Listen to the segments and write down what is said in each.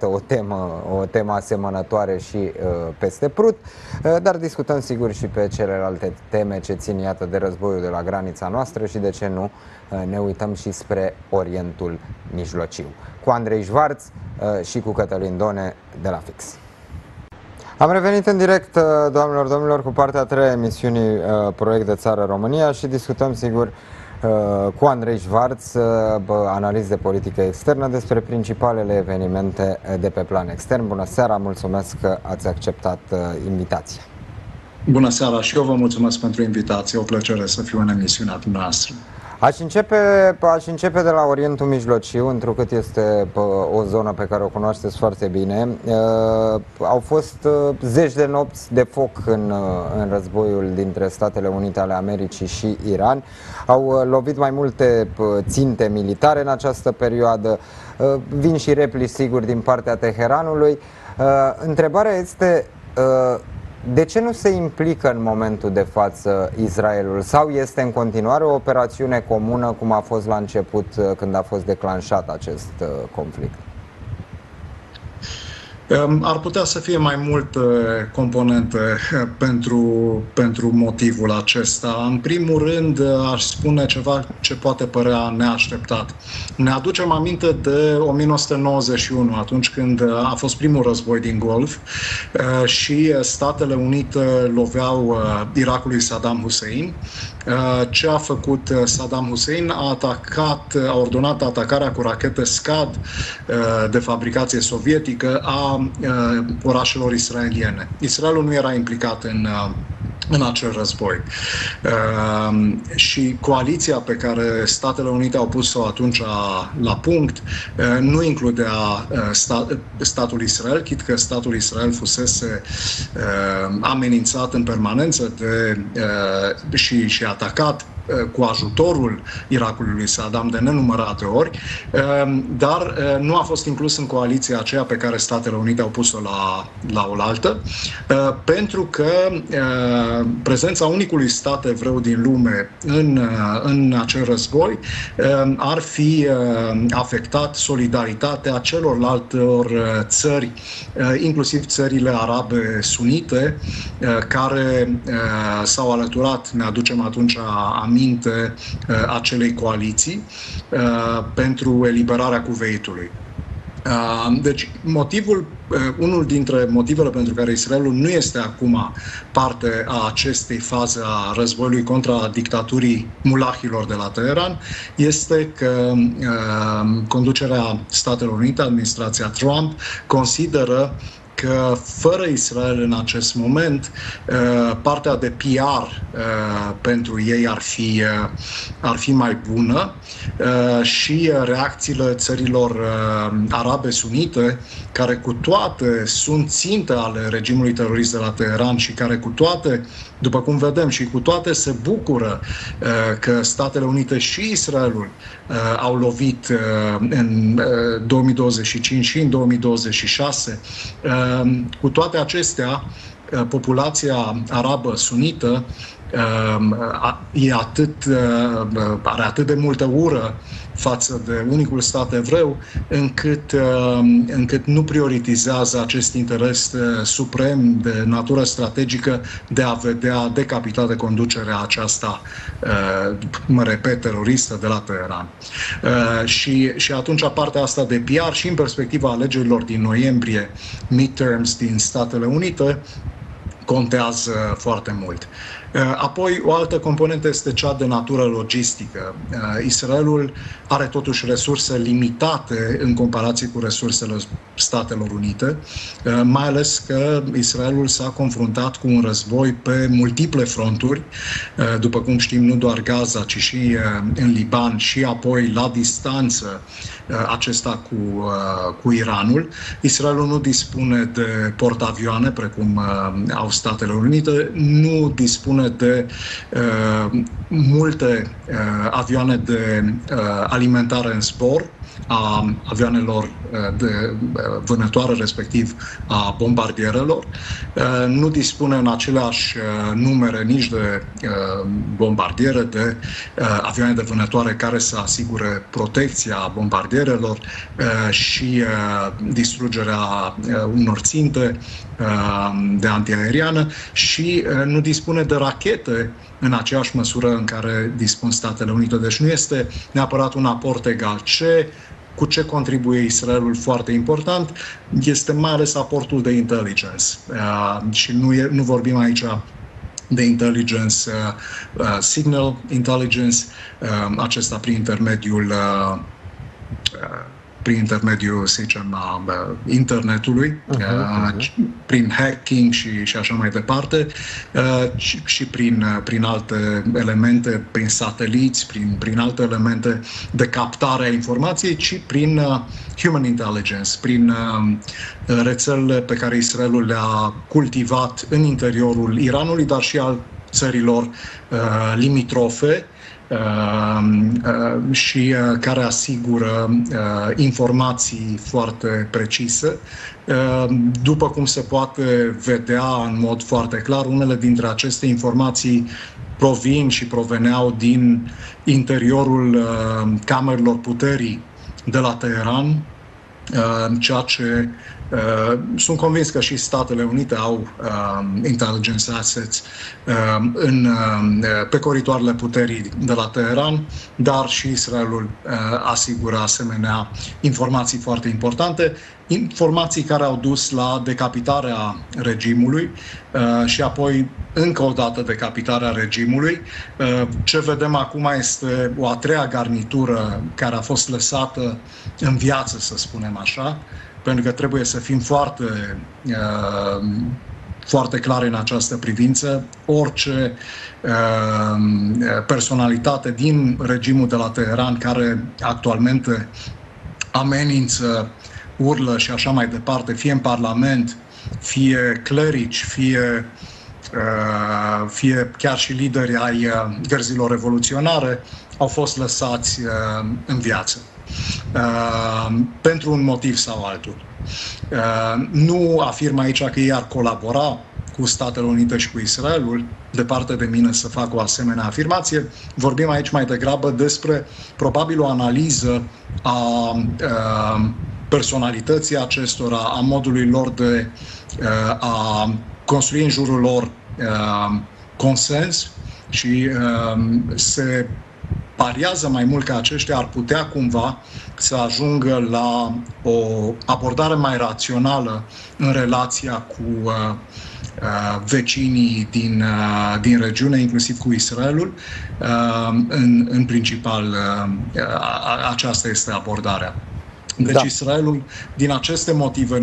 iată o temă asemănătoare și peste Prut, dar discutăm sigur și pe celelalte teme ce țin, iată, de războiul de la granița noastră și, de ce nu, ne uităm și spre Orientul Mijlociu. Cu Andrei Șvarț și cu Cătălin Done de la Fix. Am revenit în direct, doamnelor, domnilor, cu partea a treia emisiunii Proiect de Țară România și discutăm, sigur, cu Andrei Șvarț, analist de politică externă, despre principalele evenimente de pe plan extern. Bună seara, mulțumesc că ați acceptat invitația. Bună seara și eu vă mulțumesc pentru invitație, o plăcere să fiu în emisiunea dumneavoastră. Aș începe de la Orientul Mijlociu, întrucât este o zonă pe care o cunoașteți foarte bine. Au fost zeci de nopți de foc în războiul dintre Statele Unite ale Americii și Iran. Au lovit mai multe ținte militare în această perioadă. Vin și replici, sigur, din partea Teheranului. Întrebarea este: de ce nu se implică în momentul de față Israelul? Sau este în continuare o operațiune comună, cum a fost la început, când a fost declanșat acest conflict? Ar putea să fie mai multe componente pentru motivul acesta. În primul rând, aș spune ceva ce poate părea neașteptat. Ne aducem aminte de 1991, atunci când a fost primul război din Golf și Statele Unite loveau Irakul lui Saddam Hussein. Ce a făcut Saddam Hussein? A ordonat atacarea cu rachete Scad de fabricație sovietică a orașelor israeliene. Israelul nu era implicat în acel război. Și coaliția pe care Statele Unite au pus-o atunci la punct nu includea statul Israel, chit că statul Israel fusese amenințat în permanență și atacat cu ajutorul Irakului lui Saddam de nenumărate ori, dar nu a fost inclus în coaliția aceea pe care Statele Unite au pus-o la oaltă, pentru că prezența unicului stat evreu din lume în acel război ar fi afectat solidaritatea celorlaltor țări, inclusiv țările arabe sunite, care s-au alăturat, ne aducem atunci aminte, acelei coaliții pentru eliberarea Cuveitului. Deci, unul dintre motivele pentru care Israelul nu este acum parte a acestei faze a războiului contra dictaturii mulahilor de la Teheran este că conducerea Statelor Unite, administrația Trump, consideră că fără Israel în acest moment, partea de PR pentru ei ar fi mai bună și reacțiile țărilor arabe sunite, care cu toate sunt ținte ale regimului terorist de la Teheran și care cu toate, după cum vedem, și cu toate se bucură că Statele Unite și Israelul au lovit în 2025 și în 2026. Cu toate acestea, populația arabă sunită are atât de multă ură față de unicul stat evreu, încât nu prioritizează acest interes suprem de natură strategică de a vedea decapitată conducerea aceasta, mă repet, teroristă de la Teheran. Și atunci partea asta de PR și în perspectiva alegerilor din noiembrie, midterms din Statele Unite, contează foarte mult. Apoi, o altă componentă este cea de natură logistică. Israelul are totuși resurse limitate în comparație cu resursele Statelor Unite, mai ales că Israelul s-a confruntat cu un război pe multiple fronturi, după cum știm, nu doar Gaza, ci și în Liban și apoi la distanță acesta cu Iranul. Israelul nu dispune de portavioane, precum au Statele Unite, nu dispune de multe avioane de alimentare în zbor a avioanelor de vânătoare, respectiv a bombardierelor. Nu dispune în aceleași numere nici de bombardiere, de avioane de vânătoare care să asigure protecția bombardierelor și distrugerea unor ținte de antiaeriană și nu dispune de rachete în aceeași măsură în care dispun Statele Unite. Deci nu este neapărat un aport egal. Cu ce contribuie Israelul foarte important este mai ales aportul de intelligence. Și nu vorbim aici de intelligence, signal intelligence, acesta prin intermediul, să zicem, internetului, prin hacking și așa mai departe, și prin alte elemente, prin sateliți, prin alte elemente de captare a informației, ci prin human intelligence, prin rețelele pe care Israelul le-a cultivat în interiorul Iranului, dar și al țărilor limitrofe, și care asigură informații foarte precise. După cum se poate vedea în mod foarte clar, unele dintre aceste informații provin și proveneau din interiorul camerelor puterii de la Teheran, ceea ce sunt convins că și Statele Unite au intelligence assets pe coridoarele puterii de la Teheran, dar și Israelul asigură asemenea informații foarte importante, informații care au dus la decapitarea regimului și apoi încă o dată decapitarea regimului. Ce vedem acum este o a treia garnitură care a fost lăsată în viață, să spunem așa, pentru că trebuie să fim foarte clari în această privință. Orice personalitate din regimul de la Teheran care actualmente amenință, urlă și așa mai departe, fie în Parlament, fie clerici, fie chiar și lideri ai gărzilor revoluționare, au fost lăsați în viață. Pentru un motiv sau altul. Nu afirm aici că ei ar colabora cu Statele Unite și cu Israelul, departe de mine să fac o asemenea afirmație. Vorbim aici mai degrabă despre probabil o analiză a personalității acestora, a modului lor de a construi în jurul lor consens și se pariază mai mult că aceștia ar putea cumva să ajungă la o abordare mai rațională în relația cu vecinii din regiune, inclusiv cu Israelul. În principal, aceasta este abordarea. Deci Israelul, din aceste motive,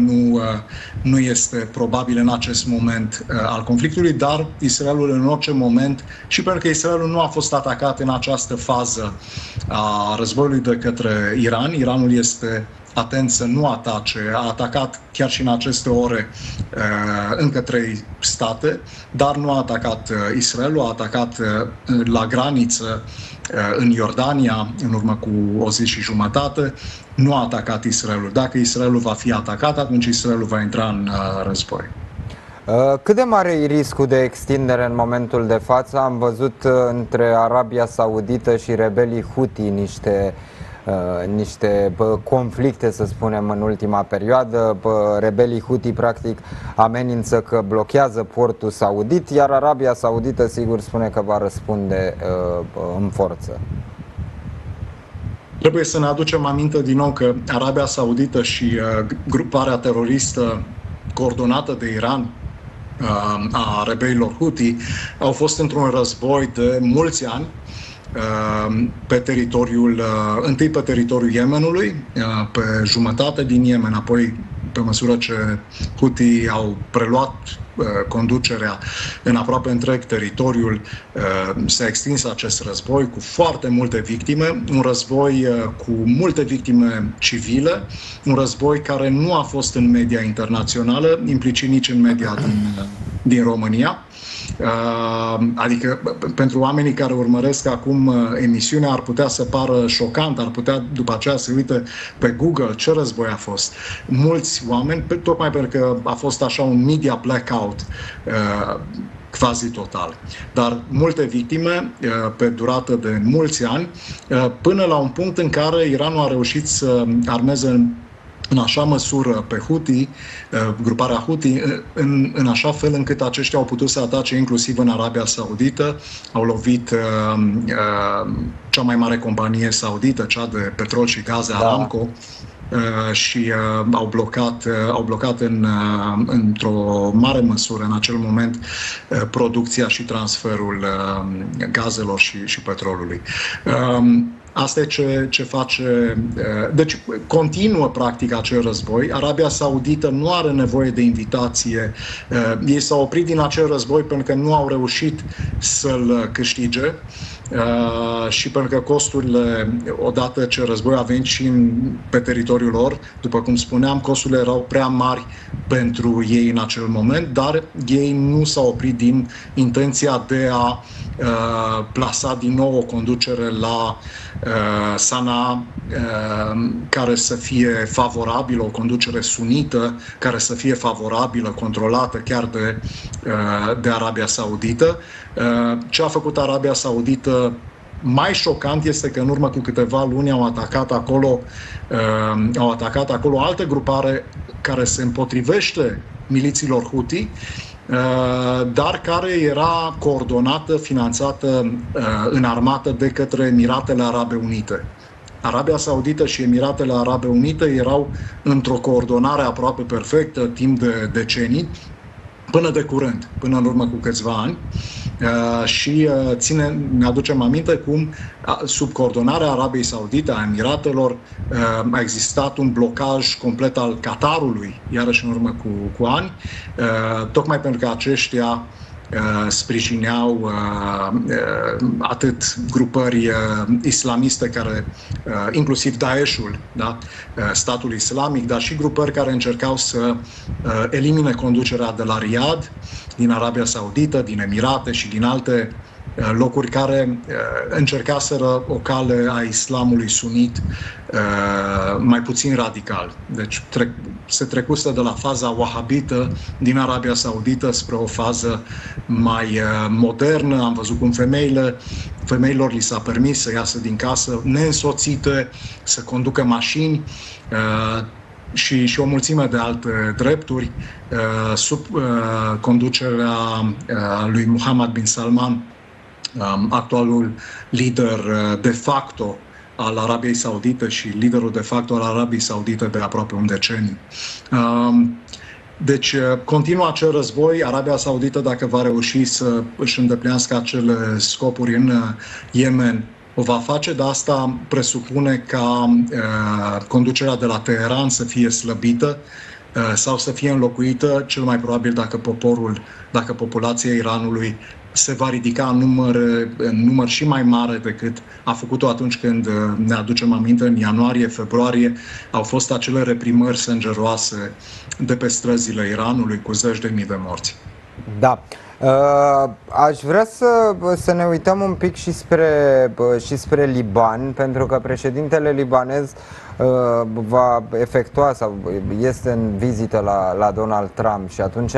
nu este probabil în acest moment al conflictului, dar Israelul în orice moment, și pentru că Israelul nu a fost atacat în această fază a războiului de către Iran, Iranul este atent să nu atace, a atacat chiar și în aceste ore încă 3 state, dar nu a atacat Israelul, a atacat la graniță în Iordania, în urmă cu o zi și jumătate, nu a atacat Israelul. Dacă Israelul va fi atacat, atunci Israelul va intra în război. Cât de mare e riscul de extindere în momentul de față? Am văzut între Arabia Saudită și rebelii Houthi niște conflicte, să spunem, în ultima perioadă. Rebelii Houthi practic amenință că blochează portul saudit, iar Arabia Saudită sigur spune că va răspunde în forță. Trebuie să ne aducem aminte din nou că Arabia Saudită și gruparea teroristă coordonată de Iran a rebelilor Houthi au fost într-un război de mulți ani, întâi pe teritoriul Yemenului, pe jumătate din Yemen, apoi pe măsură ce Houthi au preluat conducerea în aproape întreg teritoriul, s-a extins acest război cu foarte multe victime, un război cu multe victime civile, un război care nu a fost în media internațională, implicit nici în media din România. Adică pentru oamenii care urmăresc acum emisiunea ar putea să pară șocant, ar putea după aceea să uite pe Google ce război a fost. Mulți oameni, tocmai pentru că a fost așa un media blackout quasi total. Dar multe victime pe durată de mulți ani, până la un punct în care Iranul a reușit să armeze în așa măsură pe Houthi, gruparea Houthi, în așa fel încât aceștia au putut să atace inclusiv în Arabia Saudită, au lovit cea mai mare companie saudită, cea de petrol și gaze, Aramco, și au blocat într-o mare măsură în acel moment producția și transferul gazelor și petrolului. Asta e ce face. Deci continuă practic acel război. Arabia Saudită nu are nevoie de invitație. Ei s-au oprit din acel război pentru că nu au reușit să-l câștige. Și pentru că costurile, odată ce războiul a venit și pe teritoriul lor, după cum spuneam, costurile erau prea mari pentru ei în acel moment, dar ei nu s-au oprit din intenția de a plasa din nou o conducere la Sanaa care să fie favorabilă, o conducere sunită care să fie favorabilă, controlată chiar de Arabia Saudită. Ce a făcut Arabia Saudită mai șocant este că în urmă cu câteva luni au atacat acolo altă grupare care se împotrivește milițiilor Houthi, dar care era coordonată, finanțată, înarmată de către Emiratele Arabe Unite. Arabia Saudită și Emiratele Arabe Unite erau într-o coordonare aproape perfectă timp de decenii, până de curând, până în urmă cu câțiva ani, și ne aducem aminte cum sub coordonarea Arabiei Saudite, a Emiratelor, a existat un blocaj complet al Qatarului, iarăși în urmă cu ani, tocmai pentru că aceștia sprijineau atât grupări islamiste, care, inclusiv Daeshul, da? Statul islamic, dar și grupări care încercau să elimine conducerea de la Riyadh, din Arabia Saudită, din Emirate și din alte locuri care încercaseră o cale a islamului sunit mai puțin radical. Deci se trecuse de la faza wahabită din Arabia Saudită spre o fază mai modernă. Am văzut cum femeilor li s-a permis să iasă din casă neînsoțite, să conducă mașini și o mulțime de alte drepturi sub conducerea lui Mohammed bin Salman, actualul lider de facto al Arabiei Saudite și liderul de facto al Arabiei Saudite de aproape un deceniu. Deci continuă acel război. Arabia Saudită, dacă va reuși să își îndeplinească acele scopuri în Yemen, o va face, dar asta presupune ca conducerea de la Teheran să fie slăbită sau să fie înlocuită, cel mai probabil dacă populația Iranului se va ridica în număr și mai mare decât a făcut-o atunci când, ne aducem aminte, în ianuarie, februarie, au fost acele reprimări sângeroase de pe străzile Iranului cu zeci de mii de morți. Da. Aș vrea să ne uităm un pic și spre Liban, pentru că președintele libanez va efectua sau este în vizită la Donald Trump și atunci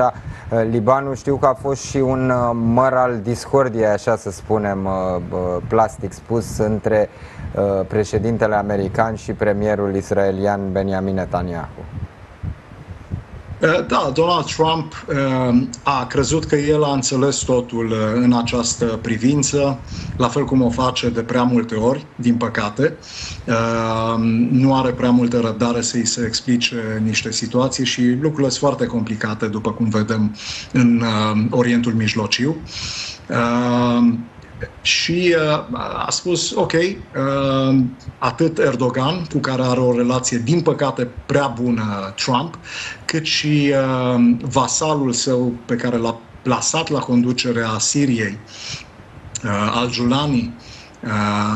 Libanul, știu că a fost și un măr al discordiei, așa să spunem, plastic spus, între președintele american și premierul israelian Benjamin Netanyahu. Da, Donald Trump a crezut că el a înțeles totul în această privință, la fel cum o face de prea multe ori, din păcate. Nu are prea multă răbdare să-i se explice niște situații și lucrurile sunt foarte complicate, după cum vedem în Orientul Mijlociu. Și a spus, ok, atât Erdogan, cu care are o relație, din păcate, prea bună Trump, cât și vasalul său pe care l-a plasat la conducerea Siriei, al-Julani,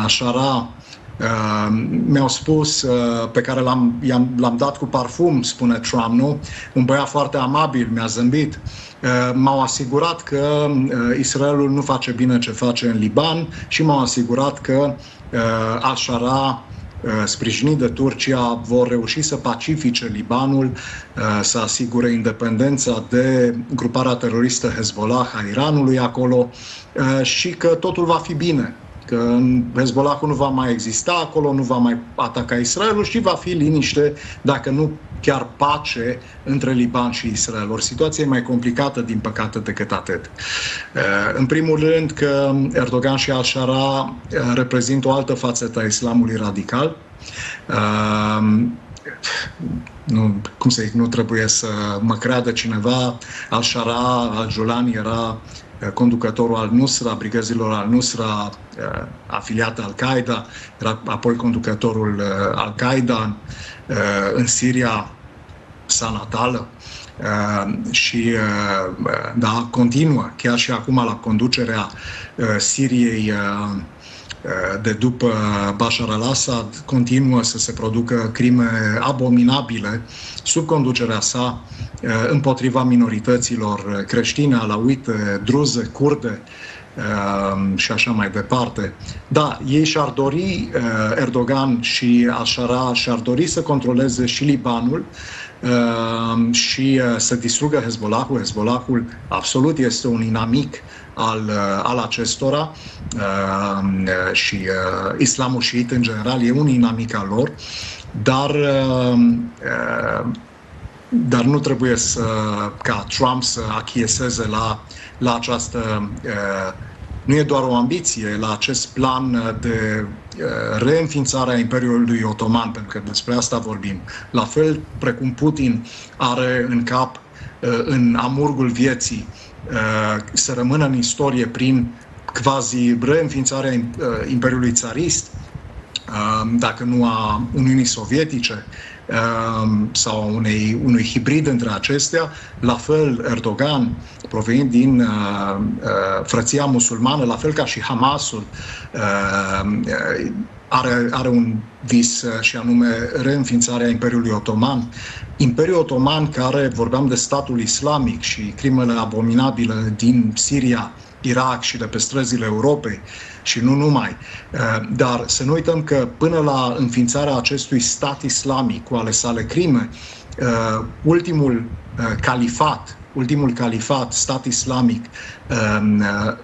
Ashara, Mi-au spus, pe care l-am dat cu parfum, spune Trump, nu? Un băiat foarte amabil, mi-a zâmbit. M-au asigurat că Israelul nu face bine ce face în Liban și m-au asigurat că Al-Shara, sprijinit de Turcia, vor reuși să pacifice Libanul, să asigure independența de gruparea teroristă Hezbollah a Iranului acolo și că totul va fi bine. Că Hezbollahul nu va mai exista acolo, nu va mai ataca Israelul și va fi liniște, dacă nu chiar pace, între Liban și Israel. O situație mai complicată, din păcate, decât atât. În primul rând că Erdogan și Al-Shara reprezintă o altă fațetă a islamului radical. Nu trebuie să mă creadă cineva. Al-Shara, Al-Jolani era conducătorul al-Nusra, brigăzilor al-Nusra, afiliat Al-Qaeda, era apoi conducătorul Al-Qaeda în Siria sa natală și da, continuă, chiar și acum la conducerea Siriei de după Bashar al-Assad, continuă să se producă crime abominabile sub conducerea sa împotriva minorităților creștine, alauite, druze, kurde și așa mai departe. Da, ei și-ar dori, Erdogan și Al-Shara și-ar dori să controleze și Libanul și să distrugă Hezbollahul. Hezbollahul absolut este un inamic al acestora și islamul șiit în general e un inamic al lor, dar nu trebuie ca Trump să achieseze la această, nu e doar o ambiție, la acest plan de reînființare a Imperiului Otoman, pentru că despre asta vorbim. La fel precum Putin are în cap, în amurgul vieții, să rămână în istorie prin quasi reînființarea Imperiului Țarist, dacă nu a Uniunii Sovietice, sau unui hibrid între acestea. La fel Erdogan, provenind din frăția musulmană, la fel ca și Hamasul, are un vis și anume reînființarea Imperiului Otoman. Imperiul Otoman, care, vorbeam de statul islamic și crimele abominabile din Siria, Irak și de pe străzile Europei și nu numai. Dar să nu uităm că până la înființarea acestui stat islamic cu ale sale crime, ultimul califat, stat islamic,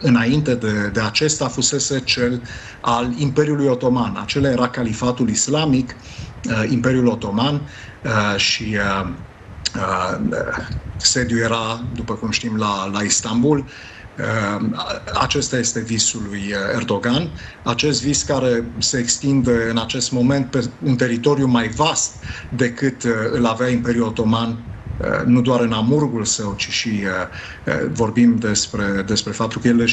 înainte de acesta fusese cel al Imperiului Otoman. Acela era califatul islamic, Imperiul Otoman, și sediul era, după cum știm, la Istanbul. Acesta este visul lui Erdogan, acest vis care se extinde în acest moment pe un teritoriu mai vast decât îl avea Imperiul Otoman, nu doar în amurgul său, ci și vorbim despre faptul că el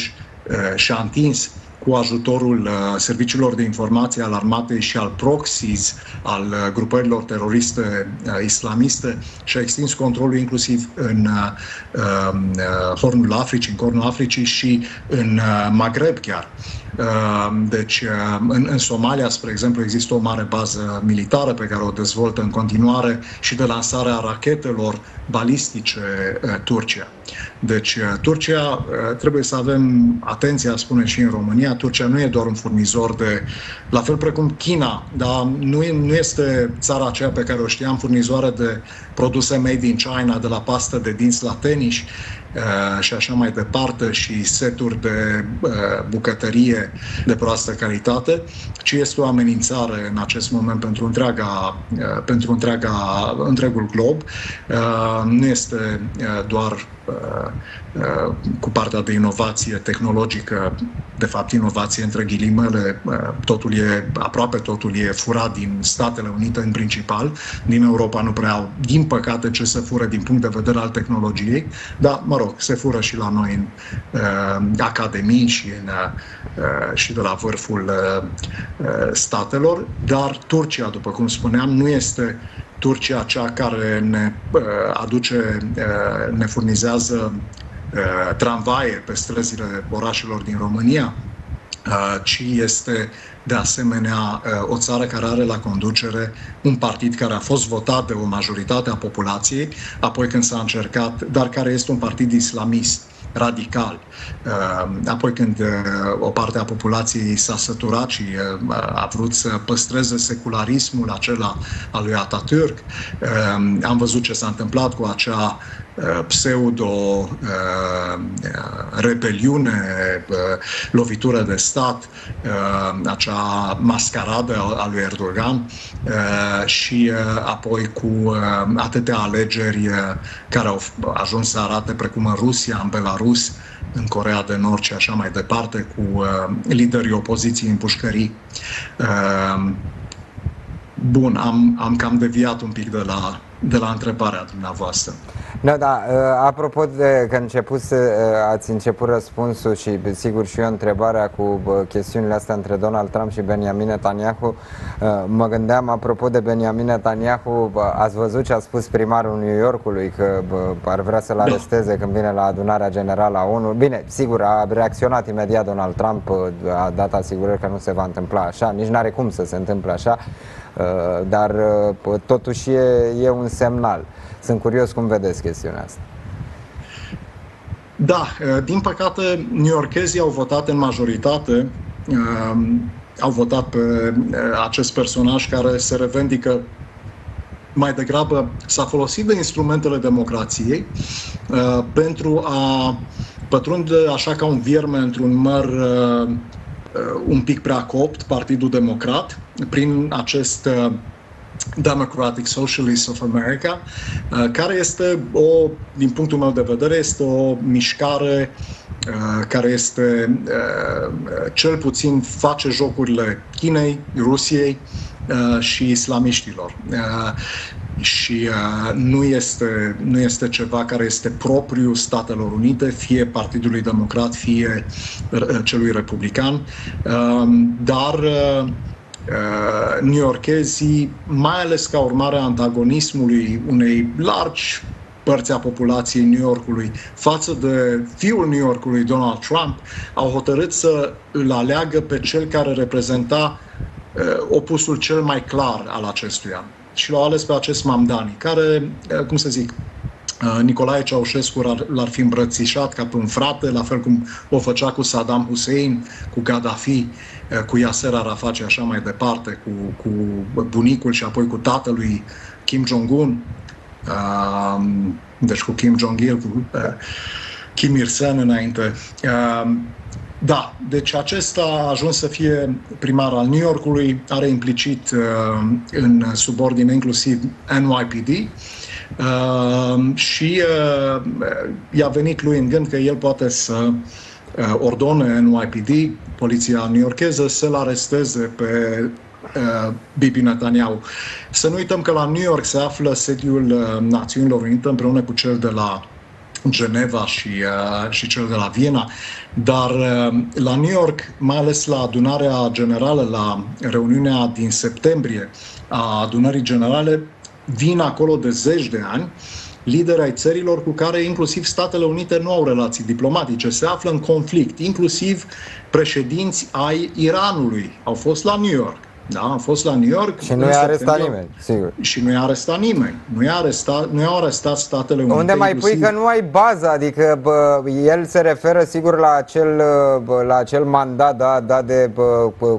și-a întins cu ajutorul serviciilor de informație al armatei și al proxies, al grupărilor teroriste islamiste, și a extins controlul inclusiv în Hornul Africii, în Cornul Africii și în Maghreb chiar. Deci, în Somalia, spre exemplu, există o mare bază militară pe care o dezvoltă în continuare și de lansarea rachetelor balistice Turcia. Deci, Turcia, trebuie să avem atenția, spune și în România, Turcia nu e doar un furnizor la fel precum China, dar nu este țara aceea pe care o știam, furnizoare de produse made in China, de la pastă de dinți la tenis și așa mai departe, și seturi de bucătărie de proastă calitate, ci este o amenințare în acest moment pentru întregul glob. Nu este doar cu partea de inovație tehnologică, de fapt inovație între ghilimele, aproape totul e furat din Statele Unite în principal. Din Europa nu prea au, din păcate, ce să fură din punct de vedere al tehnologiei, dar, mă rog, se fură și la noi în academii și de la vârful statelor, dar Turcia, după cum spuneam, nu este Turcia cea care ne furnizează tramvaie pe străzile orașelor din România, ci este de asemenea o țară care are la conducere un partid care a fost votat de o majoritate a populației, apoi când s-a încercat, dar care este un partid islamist radical. Apoi când o parte a populației s-a săturat și a vrut să păstreze secularismul acela al lui Atatürk, am văzut ce s-a întâmplat cu acea pseudo-rebeliune, lovitură de stat, acea mascaradă a lui Erdogan și apoi cu atâtea alegeri care au ajuns să arate precum în Rusia, în Belarus, în Coreea de Nord și așa mai departe, cu liderii opoziției în pușcării. Bun, am cam deviat un pic de la întrebarea dumneavoastră. Da, apropo de că ați început răspunsul și sigur și eu întrebarea cu chestiunile astea între Donald Trump și Benjamin Netanyahu, mă gândeam apropo de Benjamin Netanyahu, ați văzut ce a spus primarul New Yorkului, că ar vrea să-l aresteze când vine la adunarea generală a ONU. Bine, sigur, a reacționat imediat Donald Trump, a dat asigurări că nu se va întâmpla așa, nici n-are cum să se întâmple așa, dar totuși e un semnal. Sunt curios cum vedeți chestiunea asta. Da, din păcate, newyorkezii au votat în majoritate, au votat pe acest personaj care se revendică mai degrabă, s-a folosit de instrumentele democrației pentru a pătrunde așa ca un vierme într-un măr un pic prea copt, Partidul Democrat, prin acest Democratic Socialists of America, care este din punctul meu de vedere, este o mișcare care este, cel puțin face jocurile Chinei, Rusiei și islamiștilor. Și nu este ceva care este propriu Statelor Unite, fie Partidului Democrat, fie celui republican, dar newyorkezii, mai ales ca urmare a antagonismului unei largi părți a populației New Yorkului față de fiul New Yorkului, Donald Trump, au hotărât să îl aleagă pe cel care reprezenta opusul cel mai clar al acestuia. Și l-au ales pe acest Mamdani, care, cum să zic, Nicolae Ceaușescu l-ar fi îmbrățișat ca pe un frate, la fel cum o făcea cu Saddam Hussein, cu Gaddafi, cu Yasser Arafat și așa mai departe, cu bunicul și apoi cu tatălui Kim Jong-un, deci cu Kim Jong-il, cu Kim Il-sen înainte. Da, deci acesta a ajuns să fie primar al New Yorkului, are implicit în subordine inclusiv NYPD și i-a venit lui în gând că el poate să ordone NYPD, poliția newyorkeză, să-l aresteze pe Bibi Netanyahu. Să nu uităm că la New York se află sediul Națiunilor Unite împreună cu cel de la Geneva și cel de la Viena, dar la New York, mai ales la adunarea generală, la reuniunea din septembrie a adunării generale, vin acolo de zeci de ani lideri ai țărilor cu care inclusiv Statele Unite nu au relații diplomatice, se află în conflict, inclusiv președinți ai Iranului au fost la New York. Da, a fost la New York. Și nu i-a arestat nimeni, sigur. Și nu i-a arestat nimeni. Nu i-au arestat Statele Unite. Unde mai inclusiv... pui că nu ai bază, adică el se referă sigur la acel mandat dat de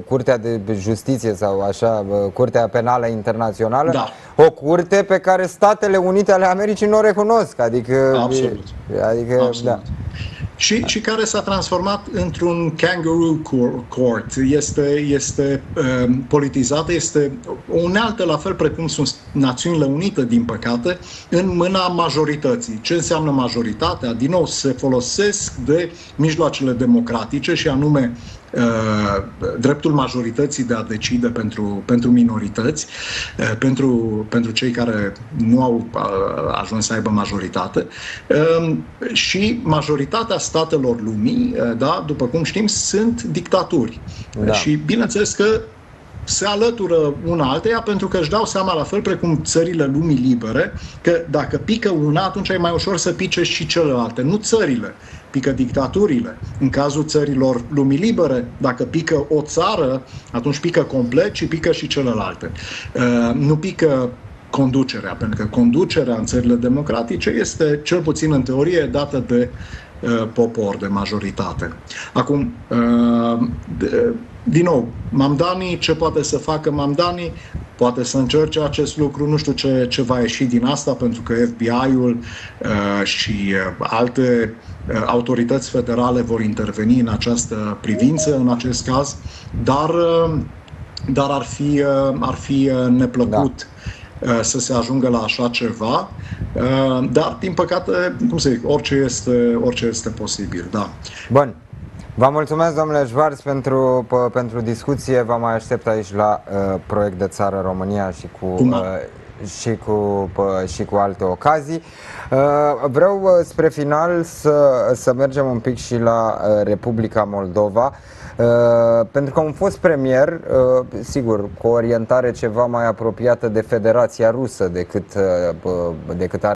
Curtea de Justiție sau așa, Curtea Penală Internațională, da. O curte pe care Statele Unite ale Americii nu o recunosc, adică... Absolut. Absolut. Da. Și care s-a transformat într-un kangaroo court. Este politizată, este o unealtă, la fel precum sunt Națiunile Unite, din păcate, în mâna majorității. Ce înseamnă majoritatea? Din nou, se folosesc de mijloacele democratice și anume dreptul majorității de a decide pentru minorități, pentru cei care nu au ajuns să aibă majoritate, și majoritatea statelor lumii, da, după cum știm, sunt dictaturi. Da. Și bineînțeles că se alătură una alteia pentru că își dau seama, la fel precum țările lumii libere, că dacă pică una, atunci e mai ușor să pice și celelalte. Nu țările, pică dictaturile. În cazul țărilor lumii libere, dacă pică o țară, atunci pică complet și pică și celelalte. Nu pică conducerea, pentru că conducerea în țările democratice este, cel puțin în teorie, dată de popor, de majoritate. Acum, din nou, Mamdani, ce poate să facă Mamdani? Poate să încerce acest lucru, nu știu ce va ieși din asta, pentru că FBI-ul și alte autorități federale vor interveni în această privință, în acest caz, dar ar fi neplăcut să se ajungă la așa ceva, dar, din păcate, cum să zic, orice este posibil, da. Bun. Vă mulțumesc, domnule Schwarz, pentru discuție. Vă mai aștept aici la Proiect de Țară România și cu alte ocazii. Vreau spre final să mergem un pic și la Republica Moldova, pentru că am fost premier, sigur, cu o orientare ceva mai apropiată de Federația Rusă decât are